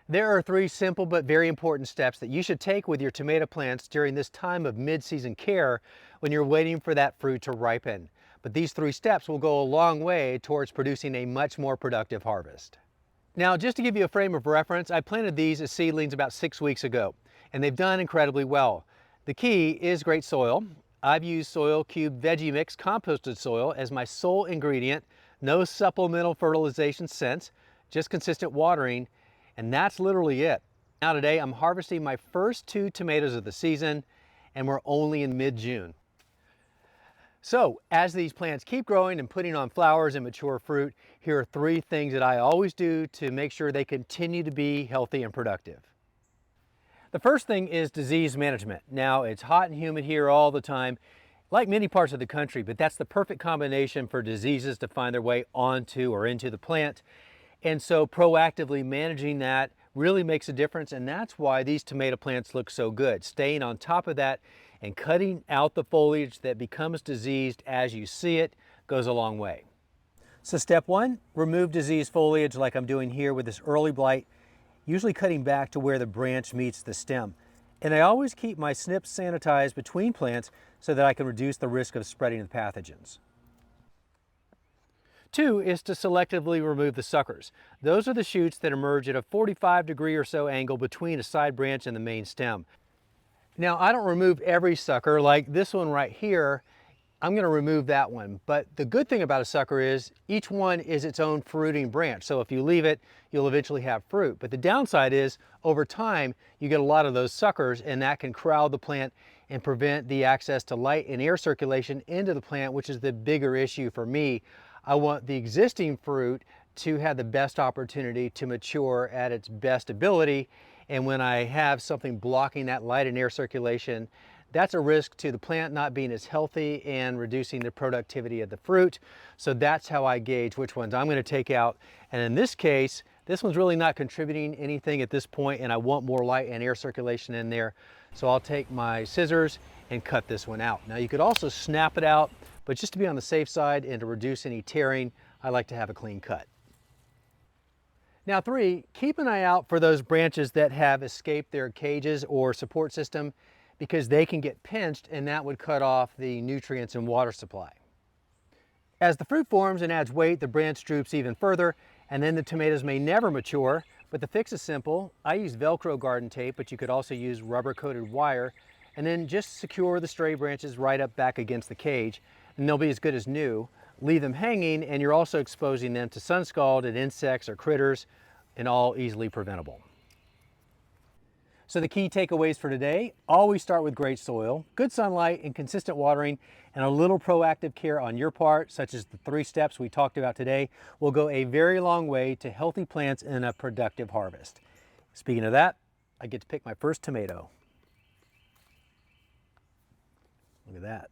There are three simple but very important steps that you should take with your tomato plants during this time of mid-season care when you're waiting for that fruit to ripen. But these three steps will go a long way towards producing a much more productive harvest. Now, just to give you a frame of reference, I planted these as seedlings about 6 weeks ago, and they've done incredibly well. The key is great soil. I've used Soil Cube VeggieMix composted soil as my sole ingredient, no supplemental fertilization since, just consistent watering, and that's literally it. Now today I'm harvesting my first 2 tomatoes of the season, and we're only in mid-June. So as these plants keep growing and putting on flowers and mature fruit, here are 3 things that I always do to make sure they continue to be healthy and productive. The first thing is disease management. Now it's hot and humid here all the time, like many parts of the country, but that's the perfect combination for diseases to find their way onto or into the plant. And so proactively managing that really makes a difference, and that's why these tomato plants look so good. Staying on top of that and cutting out the foliage that becomes diseased as you see it goes a long way. So step 1, remove diseased foliage like I'm doing here with this early blight, usually cutting back to where the branch meets the stem. And I always keep my snips sanitized between plants so that I can reduce the risk of spreading the pathogens. 2 is to selectively remove the suckers. Those are the shoots that emerge at a 45-degree or so angle between a side branch and the main stem. Now, I don't remove every sucker like this one right here. I'm going to remove that one, but the good thing about a sucker is each one is its own fruiting branch. So if you leave it, you'll eventually have fruit. But the downside is over time, you get a lot of those suckers, and that can crowd the plant and prevent the access to light and air circulation into the plant, which is the bigger issue for me. I want the existing fruit to have the best opportunity to mature at its best ability. And when I have something blocking that light and air circulation, that's a risk to the plant not being as healthy and reducing the productivity of the fruit. So that's how I gauge which ones I'm going to take out. And in this case, this one's really not contributing anything at this point, and I want more light and air circulation in there. So I'll take my scissors and cut this one out. Now you could also snap it out, but just to be on the safe side and to reduce any tearing, I like to have a clean cut. Now 3, keep an eye out for those branches that have escaped their cages or support system, because they can get pinched and that would cut off the nutrients and water supply. As the fruit forms and adds weight, the branch droops even further, and then the tomatoes may never mature, but the fix is simple. I use Velcro garden tape, but you could also use rubber-coated wire, and then just secure the stray branches right up back against the cage, and they'll be as good as new. Leave them hanging, and you're also exposing them to sunscald and insects or critters, and all easily preventable. So the key takeaways for today: always start with great soil, good sunlight and consistent watering, and a little proactive care on your part, such as the 3 steps we talked about today, will go a very long way to healthy plants and a productive harvest. Speaking of that, I get to pick my first tomato. Look at that.